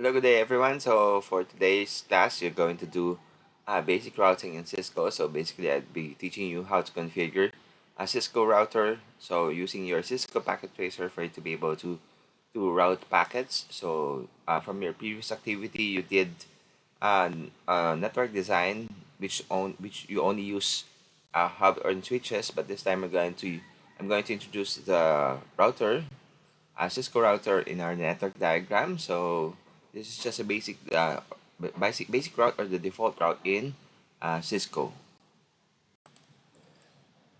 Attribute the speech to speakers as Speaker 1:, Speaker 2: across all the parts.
Speaker 1: Hello, good day, everyone. So for today's class, you're going to do basic routing in Cisco. So basically, I'd be teaching you how to configure a Cisco router. So using your Cisco packet tracer for you to be able to route packets. So from your previous activity, you did network design, which you only use hub or switches. But this time, I'm going to introduce the router, a Cisco router in our network diagram. So this is just a basic route or the default route in Cisco.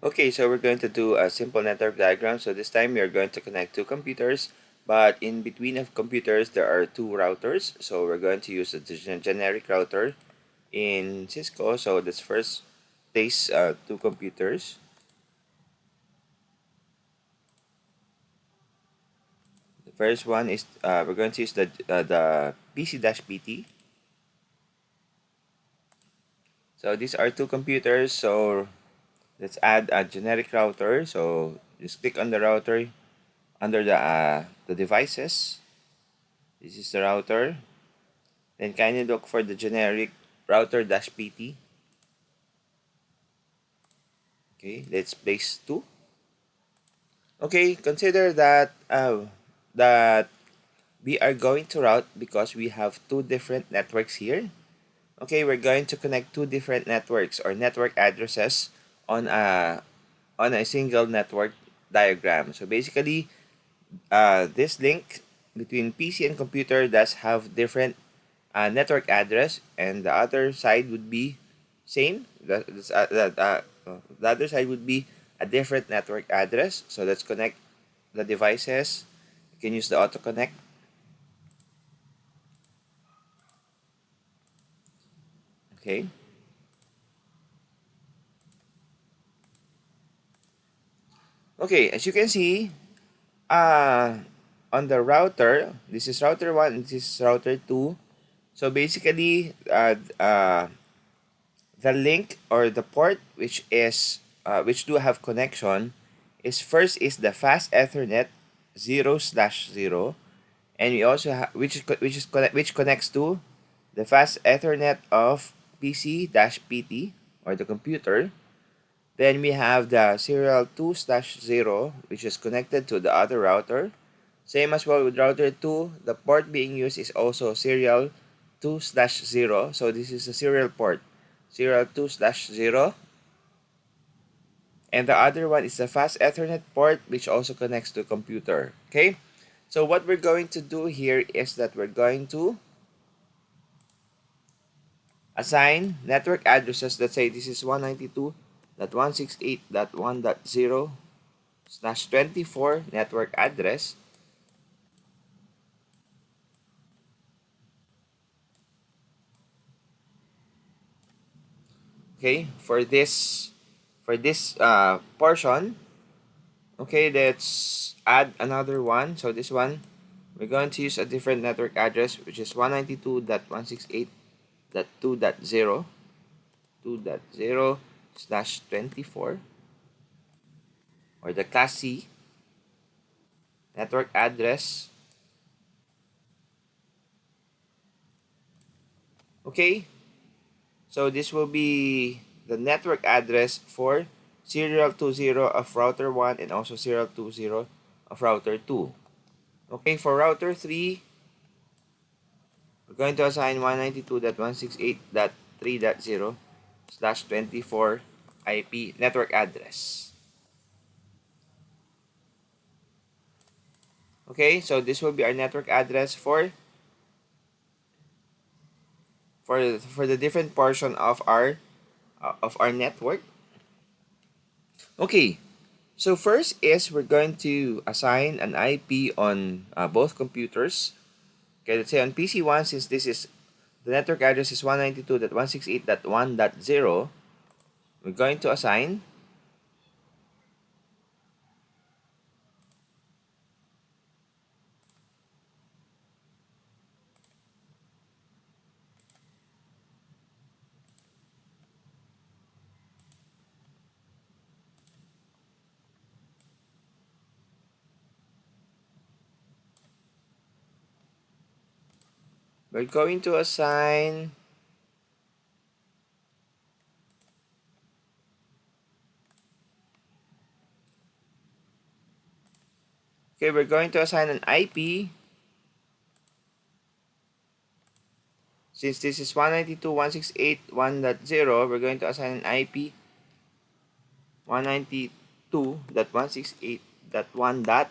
Speaker 1: Okay, so we're going to do a simple network diagram. So this time we are going to connect two computers, but in between of computers there are two routers. So we're going to use a generic router in Cisco. So let's first place two computers. The first one is we're going to use the PC-PT. So these are two computers. So let's add a generic router. So just click on the router under the devices. This is the router. Then kindly look for the generic router-pt. Okay, let's place two. Okay, consider that we are going to route because we have two different networks here. Okay, we're going to connect two different networks or network addresses on a single network diagram. So basically, this link between PC and computer does have different network address, and the other side would be same. The other side would be a different network address. So let's connect the devices. You can use the auto connect. Okay. Okay, as you can see, uh, on the router, this is router 1 and this is router 2. So basically, the link or the port which do have connection is first is the fast Ethernet 0/0, and we also have which connects to the fast Ethernet of PC-PT or the computer. Then we have the serial 2/0, which is connected to the other router. Same as well with router 2, the port being used is also serial 2/0. So this is a serial port, serial 2/0. And the other one is the fast Ethernet port, which also connects to computer. Okay, so what we're going to do here is that we're going to assign network addresses. Let's say this is 192.168.1.0/24 network address. Okay, for this portion. Okay, let's add another one. So this one, we're going to use a different network address, which is 192.168.2.0 2.0/24, or the class C network address. Okay, so this will be the network address for serial 20 of router 1 and also serial 20 of router 2. Okay, for router 3, we're going to assign 192.168.3.0/24 IP network address. Okay, so this will be our network address for the different portion of our network. Okay, so first is we're going to assign an IP on both computers. Okay, let's say on PC1, since this is the network address is 192.168.1.0, we're going to assign we're going to assign we're going to assign an IP. Since this is 192.168.1.0, we're going to assign an IP 192.168.1.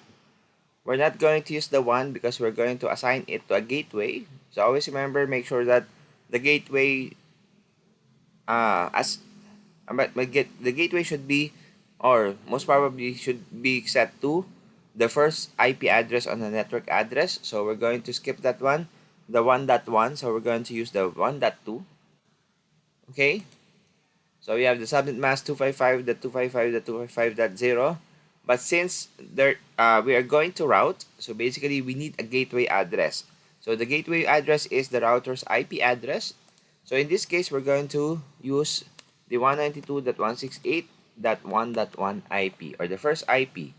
Speaker 1: We're not going to use the 1 because we're going to assign it to a gateway. So always remember, make sure that the gateway the gateway should be, or most probably should be, set to the first IP address on the network address. So we're going to skip that one, the 1.1. So we're going to use the 1.2. Okay. So we have the subnet mask 255.255.255.0. But since we are going to route, so basically we need a gateway address. So the gateway address is the router's IP address. So in this case, we're going to use the 192.168.1.1 IP, or the first IP.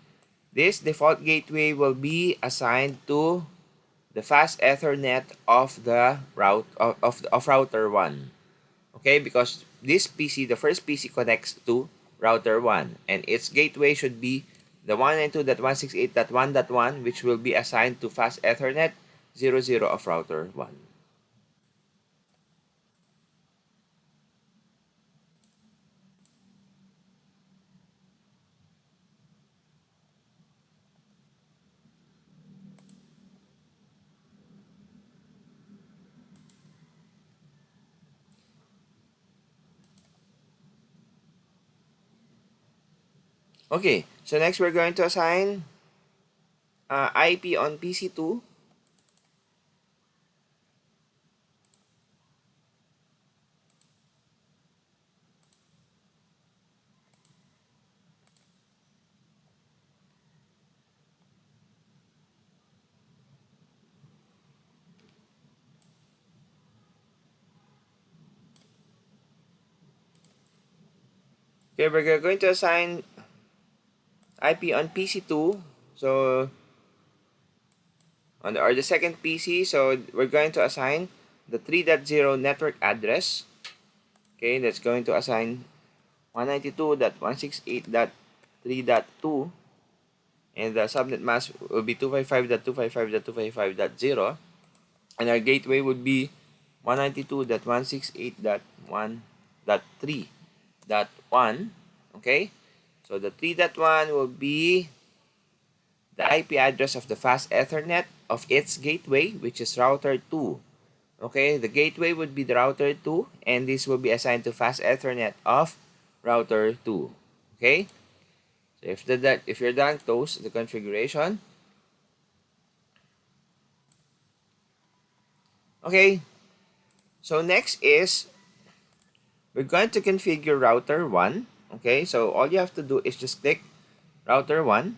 Speaker 1: This default gateway will be assigned to the fast Ethernet of the of router 1. Okay, because this PC, the first PC, connects to router 1, and its gateway should be the 192.168.1.1, which will be assigned to fast Ethernet 00 of router 1. Okay, so next we're going to assign IP on PC2. Okay, we're going to assign IP on PC2. So on the second PC, so we're going to assign the 3.0 network address. Okay, that's going to assign 192.168.3.2, and the subnet mask will be 255.255.255.0, and our gateway would be 192.168.1.3.1. Okay, so the 3.1 will be the IP address of the fast Ethernet of its gateway, which is router 2. Okay, the gateway would be the router 2, and this will be assigned to fast Ethernet of router 2. Okay, so if you're done, close the configuration. Okay, so next is we're going to configure router 1. Okay, so all you have to do is just click router 1.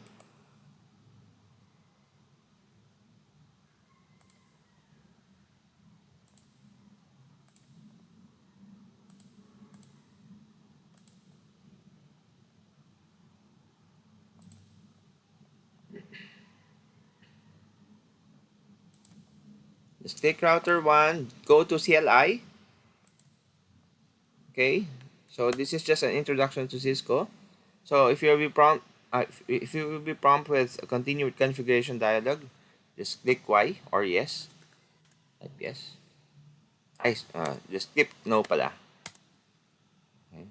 Speaker 1: Just click router 1, go to CLI. Okay, so this is just an introduction to Cisco. So if you will be prompt, if you will be prompt with a continue with configuration dialog, just click Y or yes. Type yes. Just skip no pala. Okay.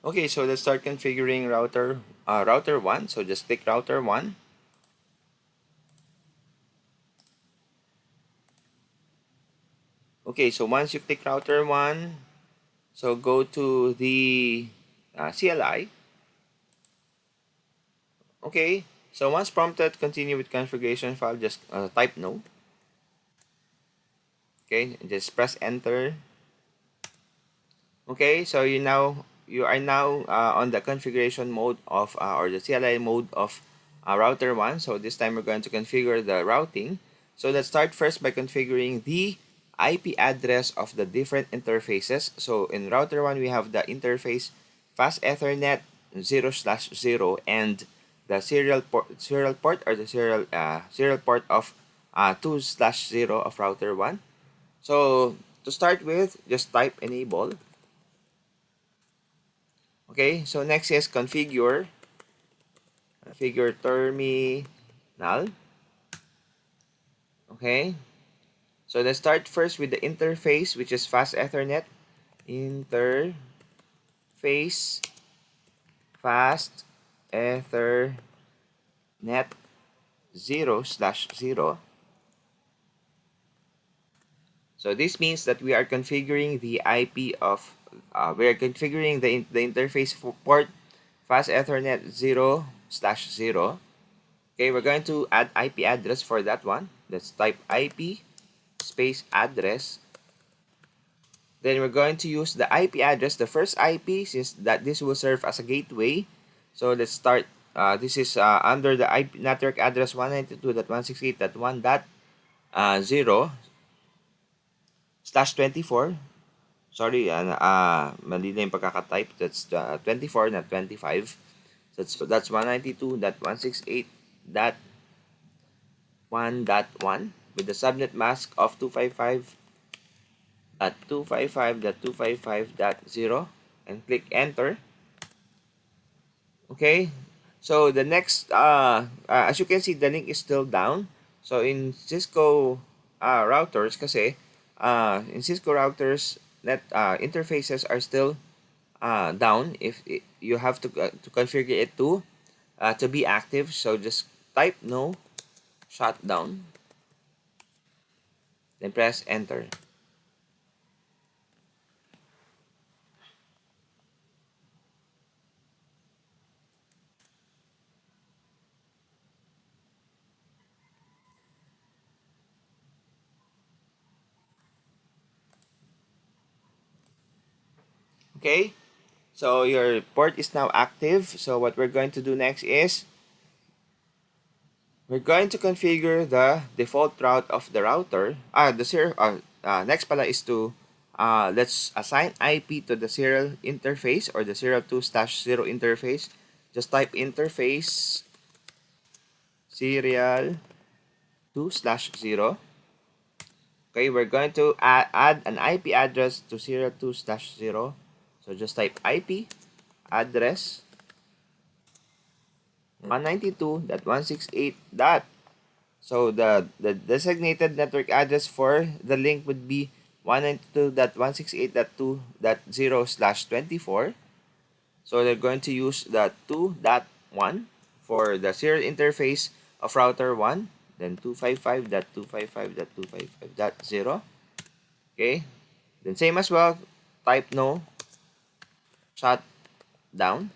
Speaker 1: Okay, so let's start configuring router 1. So just click router 1. Okay, so once you click router 1, so go to the CLI. Okay, so once prompted, continue with configuration file, just type no. Okay, just press enter. Okay, so you are now on the configuration mode of or the CLI mode of router 1. So this time we're going to configure the routing. So let's start first by configuring the IP address of the different interfaces. So in router 1, we have the interface fast Ethernet 0/0 and the serial port or the serial port of 2/0 of router 1. So to start with, just type enable. Okay, so next is configure terminal. Okay, so let's start first with the interface, which is fast Ethernet. Interface fast Ethernet 0/0. So this means that we are configuring the IP of we are configuring the interface for port fast Ethernet 0/0. Okay, we're going to add IP address for that one. Let's type IP space address. Then we're going to use the IP address, the first IP, since that this will serve as a gateway. So let's start. This is under the IP network address 192.168.1.0/24. Sorry, mali na yung pagkakatype. That's 24, not 25. That's 192.168.1.1 with the subnet mask of 255.255.255.0 and click enter. Okay, so the next as you can see, the link is still down. So in Cisco routers kasi in Cisco routers net interfaces are still down. If you have to configure it to be active, so just type no shutdown, then press enter. Okay, so your port is now active. So what we're going to do next is we're going to configure the default route of the router. Next pala is to let's assign IP to the serial interface or the serial 2/0 interface. Just type interface serial 2/0. Okay, we're going to add an IP address to serial 2/0. So just type IP address 192.168. So the designated network address for the link would be 192.168.2.0/24. So they're going to use the 2.1 for the serial interface of router 1, then 255.255.255.0. Okay, then same as well, type no shut down.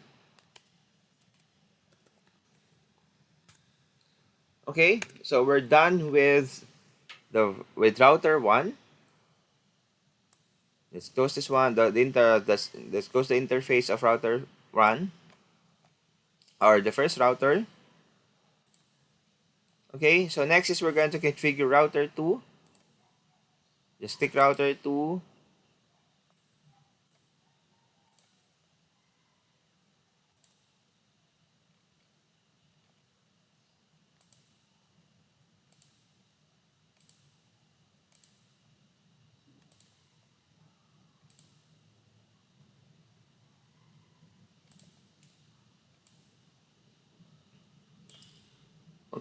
Speaker 1: Okay, so we're done with router 1. Let's close this one. Let's close the interface of router 1 or the first router. Okay, so next is we're going to configure router 2. Just click router 2.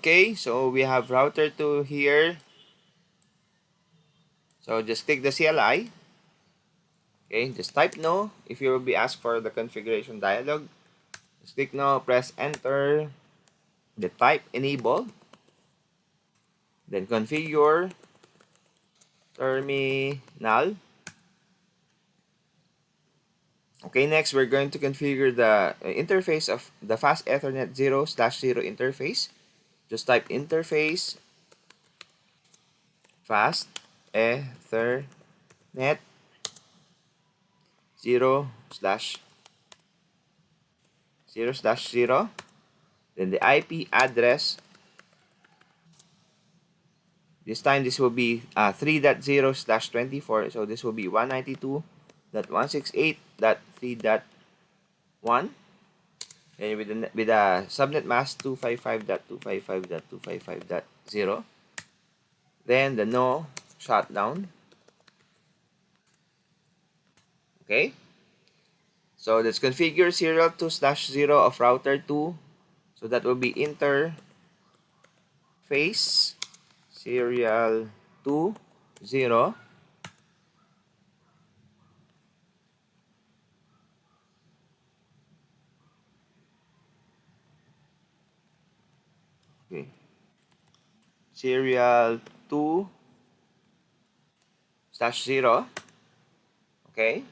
Speaker 1: Okay, so we have router 2 here. So just click the CLI. Okay, just type no if you will be asked for the configuration dialog. Just click no, press enter, then type enable, then configure terminal. Okay, next we're going to configure the interface of the fast Ethernet 0/0 interface. Just type interface fast Ethernet 0/0/0. Then the IP address, this time this will be 3.0/24. So this will be 192.168.3.1. And with a subnet mask 255.255.255.0. Then the no shutdown. Okay. So let's configure serial 2/0 of router 2. So that will be interface serial 2 0. Okay. Serial 2/0. Okay.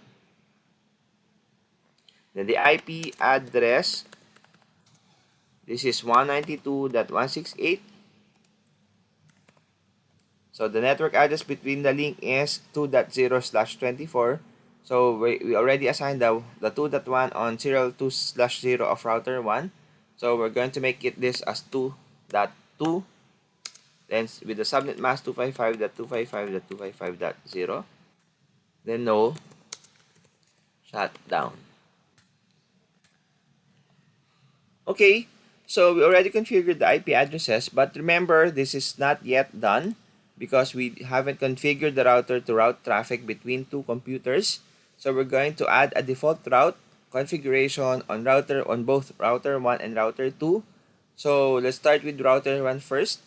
Speaker 1: Then the IP address, this is 192.168. So the network address between the link is 2.0/24. So we already assigned the 2.1 on serial 2/0 of router 1. So we're going to make it this as 2.2. Then with the subnet mask 255.255.255.0. Then no shutdown. Okay, so we already configured the IP addresses, but remember this is not yet done because we haven't configured the router to route traffic between two computers. So we're going to add a default route configuration on both router 1 and router 2. So let's start with router 1 first.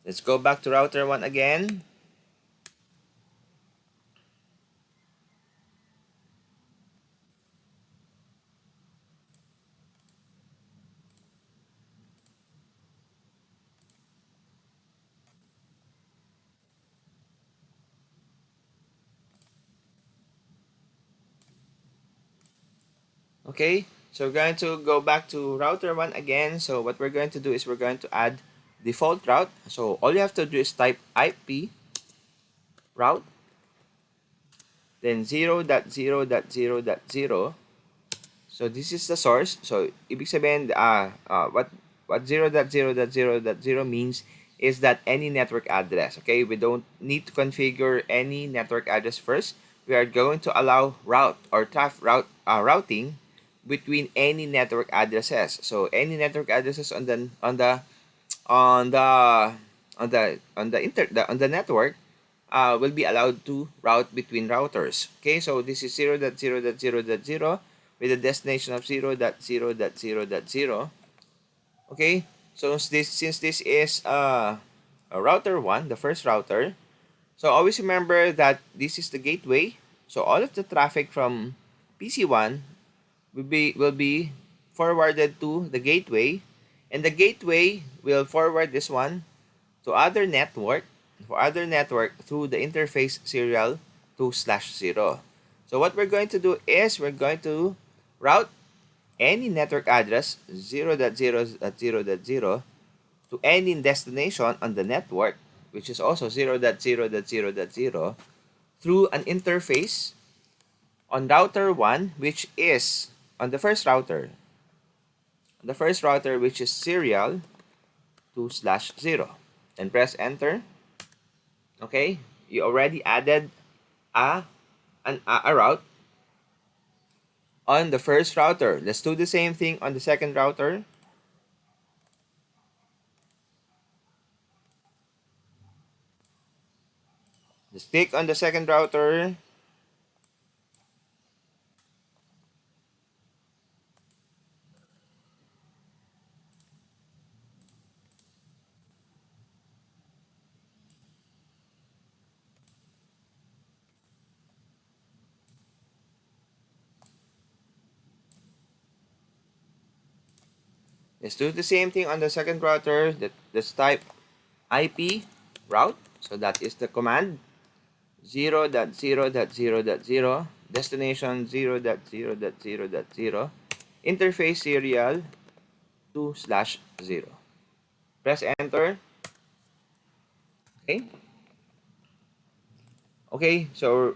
Speaker 1: Let's go back to router 1 again. Okay, so we're going to go back to router 1 again. So what we're going to do is we're going to add default route. So all you have to do is type IP route, then 0.0.0.0. So this is the source. So ibig sabihin, what 0.0.0.0 means is that any network address. Okay, we don't need to configure any network address first. We are going to allow routing between any network addresses. So any network addresses on the on the on the network will be allowed to route between routers. Okay, so this is 0.0.0.0 with a destination of 0.0.0.0. Okay, so since this is a router 1, the first router, so always remember that this is the gateway. So all of the traffic from PC1 will be forwarded to the gateway, and the gateway will forward this one to other network through the interface serial 2/0. So what we're going to do is we're going to route any network address 0.0.0.0 to any destination on the network, which is also 0.0.0.0, through an interface on router 1, which is on the first router. The first router, which is serial 2/0. And press enter. Okay, you already added a route on the first router. Let's do the same thing on the second router. Just click on the second router. Let's do the same thing on the second router. Let's type IP route. So that is the command 0.0.0.0, destination 0.0.0.0, interface serial 2/0. Press enter. Okay. Okay, so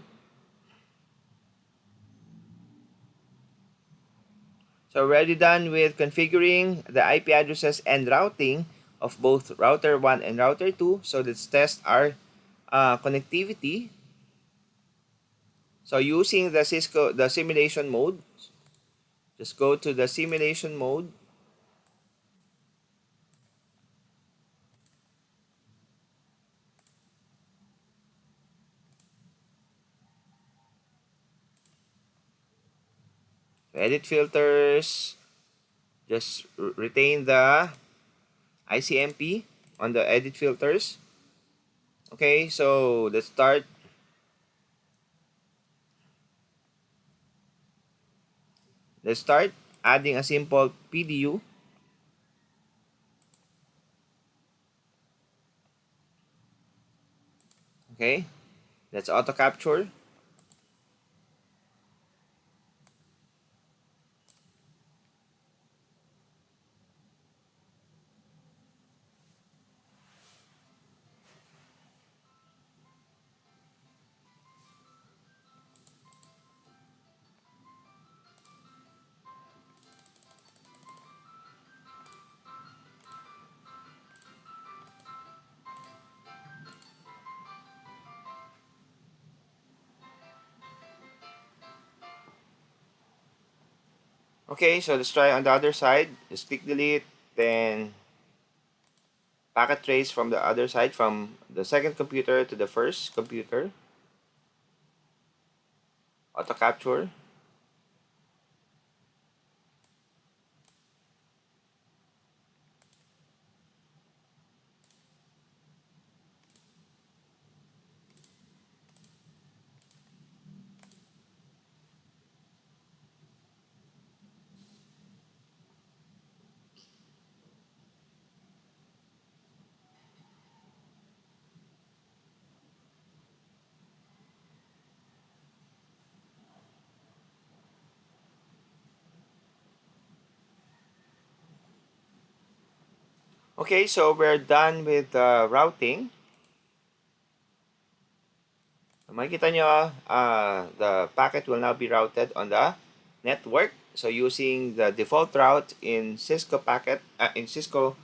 Speaker 1: So we're already done with configuring the IP addresses and routing of both router 1 and router 2. So let's test our connectivity. So using the Cisco, the simulation mode, just go to the simulation mode. Edit filters, just retain the ICMP on the edit filters. Okay, so let's start. Let's start adding a simple PDU. Okay, let's auto capture. Okay, so let's try on the other side. Just click delete, then packet trace from the other side, from the second computer to the first computer. Auto capture. Okay, so we're done with the routing. Makikita nyo, the packet will now be routed on the network. So using the default route in Cisco packet, in Cisco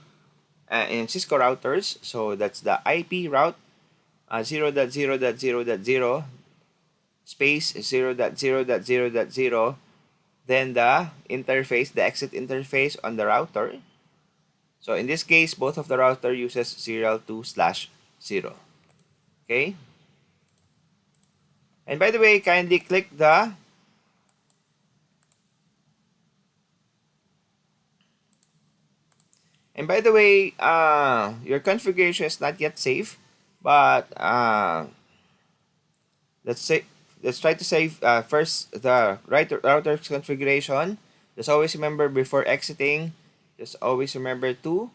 Speaker 1: routers. So that's the IP route 0.0.0.0 space 0.0.0.0. Then the interface, the exit interface on the router. So in this case, both of the router uses serial 2/0. Okay. And by the way, kindly click the your configuration is not yet safe, but let's say let's try to save first the router's configuration. Just always remember before exiting. Just always remember to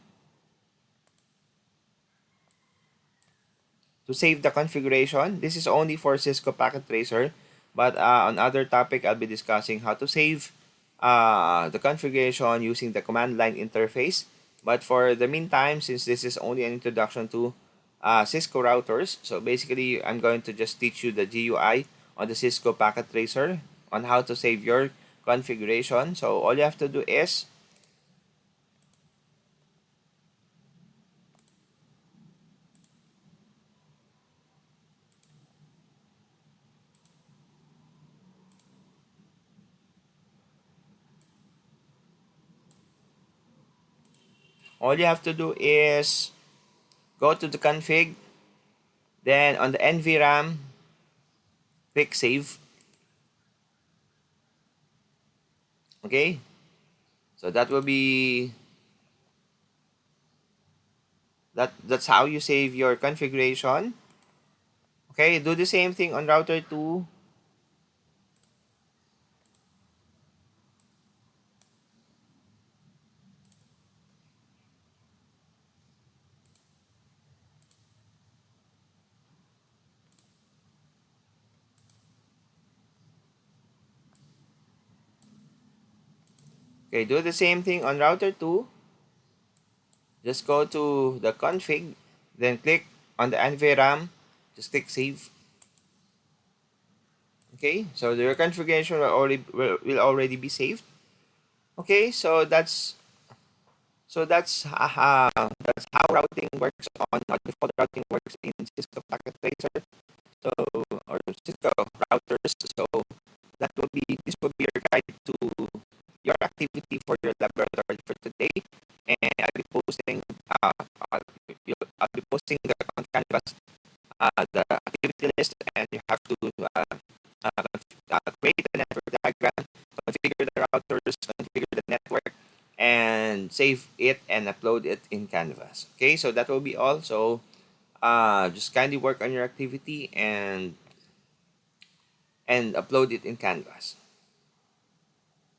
Speaker 1: save the configuration. This is only for Cisco Packet Tracer, but on other topic, I'll be discussing how to save the configuration using the command line interface. But for the meantime, since this is only an introduction to Cisco routers, so basically, I'm going to just teach you the GUI on the Cisco Packet Tracer on how to save your configuration. So all you have to do is go to the config, then on the NVRAM, click save. Okay, so that's how you save your configuration. Okay, do the same thing on router 2. Okay, do the same thing on router 2. Just go to the config, then click on the NVRAM, just click save. Okay, so your configuration will already be saved. Okay, that's how routing works on how default routing works in Cisco Packet Tracer. So or Cisco routers. So this will be your guide to your activity for your laboratory for today. And uh, I'll, I'll be posting on Canvas the activity list, and you have to create a network diagram, configure the routers, configure the network, and save it and upload it in Canvas. Okay, so that will be all. So just kindly work on your activity and upload it in Canvas.